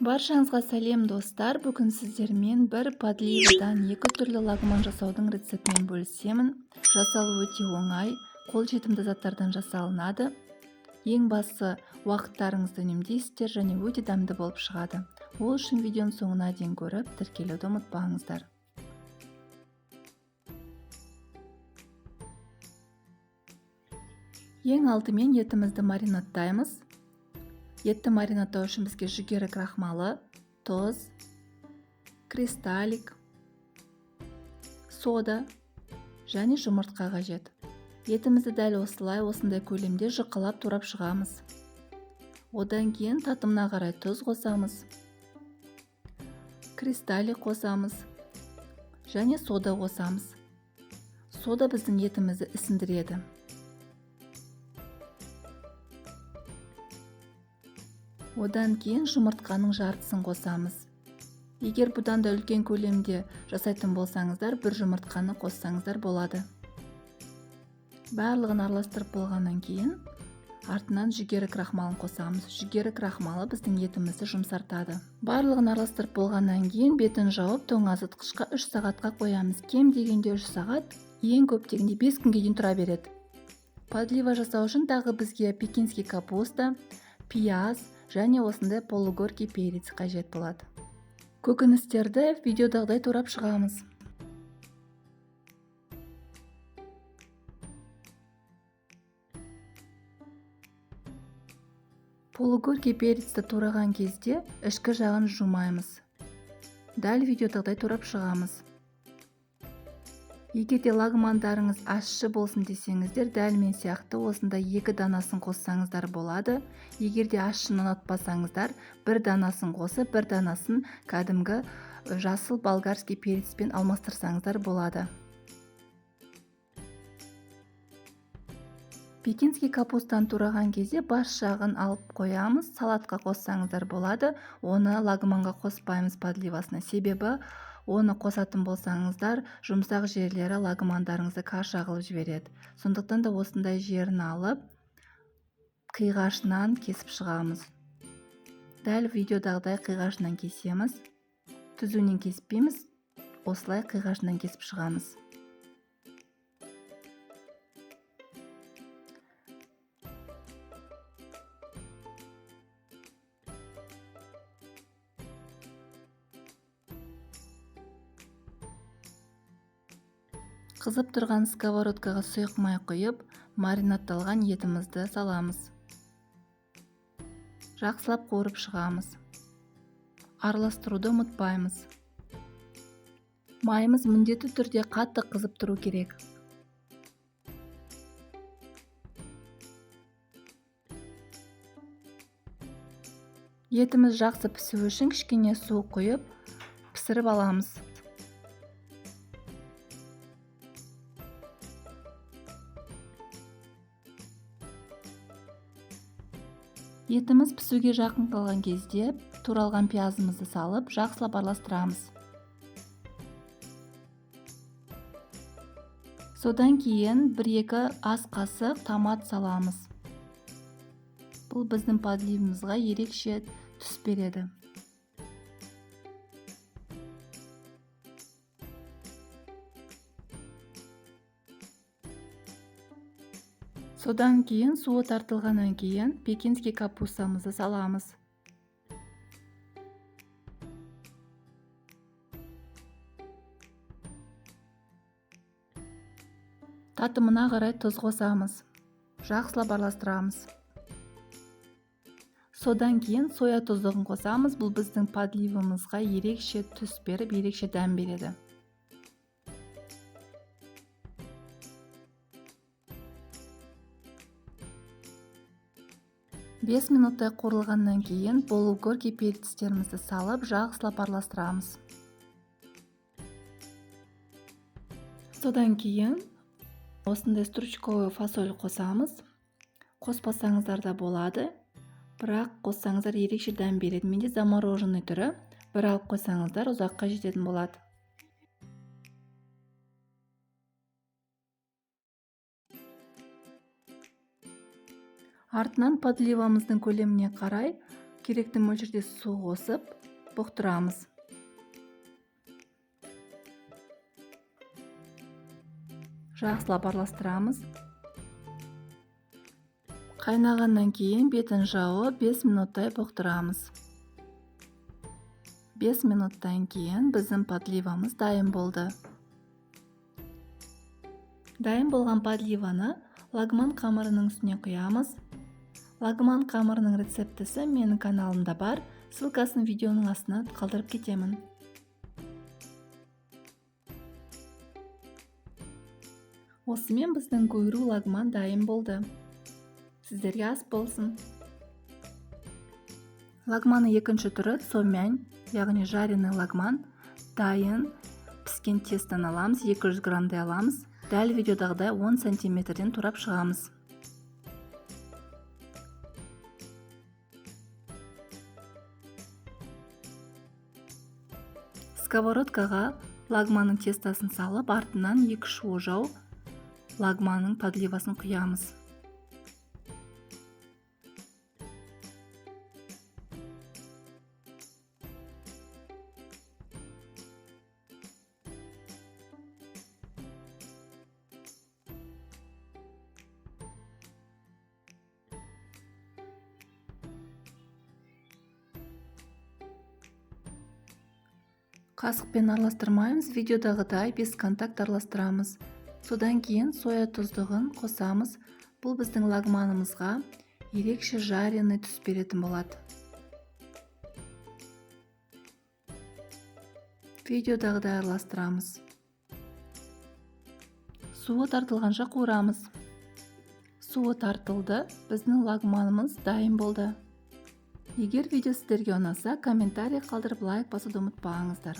Баршаңызға сәлем достар. Бүгін сіздермен бір подливадан екі түрлі лагман жасаудың рецептімен бөлісемін. Жасалу өте оңай, қолжетімді заттардан жасалынады. Ең басы уақыттарыңызды үнемдейсіздер және өте дәмді болып шығады. Ол үшін видеоның соңына дейін көріп, тіркелуді ұмытпаңыздар. Ең алдымен етімізді маринадтаймыз. Етті маринадтау үшін бізге жүгері крахмалы, тұз, кристаллик, сода және жұмыртқа қажет. Етімізді дәл осындай көлемде жұқалап турап шығамыз. Одан кейін татымына қарай тұз қосамыз, кристаллик қосамыз және сода қосамыз. Сода біздің етімізді ісіндіреді. Одан кейін жұмыртқаның жартысын қосамыз. Егер бұдан да үлкен көлемде жасайтын болсаңыздар, бір жұмыртқаны қоссаңыздар болады. Барлығын араластырып болғаннан кейін, артынан жүгері крахмалын қосамыз. Жүгері крахмалы біздің етімізді жұмсартады. Барлығын араластырып болғаннан кейін бетін жауып тоңазытқышқа 3 сағатқа қоямыз. Кем дегенде 3 сағат, ең көп дегенде 5 күнге дейін тұра береді. Подлива жасау үшін тағы бізге пекинский капуста, пияз және осындай полугоркий перец қажет болады. Көкөністерді видеодағыдай турап шығамыз. Полугоркий перецті тураған кезде ішкі жағын жумаймыз. Дәл видеодағыдай турап шығамыз. Егерде лагмандарыңыз ащы болсын десеңіздер, дәл мен сияқты осында 2 данасын қоссаңыздар болады. Егерде ащыны ұнатпасаңыздар, 1 данасын қосып, 1 данасын кәдімгі жасыл болгарский перецпен алмастырсаңыздар болады. Пекинский капустаны тураған кезде бас жағын алып қоямыз, салатқа қоссаңыздар болады. Оны лагманға қоспаймыз подливасына. Себебі оны қосатын болсаңыздар, жұмсақ жерлері лагмандарыңызды каша қылып жібереді. Сондықтан да осындай жерін алып, қиғашынан кесіп шығамыз. Дәл видеодағыдай қиғашынан кесеміз. Түзуінен кеспейміз, осылай қиғашынан кесіп шығамыз. Қызып тұрған сковородкаға сұйық май құйып, маринадталған етімізді саламыз. Жақсылап қуырып шығамыз. Араластыруды ұмытпаймыз. Майымыз міндетті түрде қатты қызып тұру керек. Етіміз жақсы пісу үшін кішкене су құйып, пісіріп аламыз. Етіміз пісуге жақын қалған кезде туралған пиязымызды салып, жақсылап араластырамыз. Содан кейін 1-2 ас қасық томат саламыз. Бұл біздің подливамызға ерекше түс береді. Содан кейін суы тартылғаннан кейін пекинский капустамызды саламыз. Татымына қарай тұз қосамыз. Жақсылап араластырамыз. Содан кейін соя тұздығын қосамыз. Бұл біздің подливамызға ерекше түс беріп, ерекше дәм береді. Бес минуттай қуырылғаннан кейін полугоркий перецтерімізді салып, жақсылап араластырамыз. Содан кейін осындай стручковый фасоль қосамыз. Қоспасаңыздар да болады, бірақ қоссаңыздар ерекше дәм береді. Менде замороженный түрі, бір алып қойсаңыздар ұзаққа жететін болады. Артынан подливамыздың көлеміне қарай Керекті мөлшерде су қосып бұқтырамыз. Жақсылап араластырамыз. Қайнағаннан кейін бетін жауып 5 минуттай бұқтырамыз. 5 минуттан кейін біздің подливамыз дайын болды. Дайын болған подливаны лагман қамырының үстіне құямыз. Лагман қамырының рецептісі менің каналымда бар. Ссылкасын видеоның астына қалдырып кетемін. Осымен біздің гуйру лагман дайын болды. Сіздерге ас болсын. Лагманның екінші түрі цомянь, яғни жареный лагман. Дайын піскен тестаны аламыз, 200 граммдай аламыз. Дәл видеодағыдай 10 сантиметрден турап шығамыз. Сковородкаға лагманның тестасын салып, артынан 2 ожау лагманның подливасын құямыз. Қасықпен араластырмаймыз, видеодағыдай без контакт араластырамыз. Содан кейін соя тұздығын қосамыз. Бұл біздің лагманымызға ерекше жареный түс беретін болады. Видеодағыдай араластырамыз. Суы тартылғанша қуырамыз. Суы тартылды, біздің лагманымыз дайын болды. Егер видео сіздерге ұнаса, комментарий қалдырып лайк басуды ұмытпаңыздар.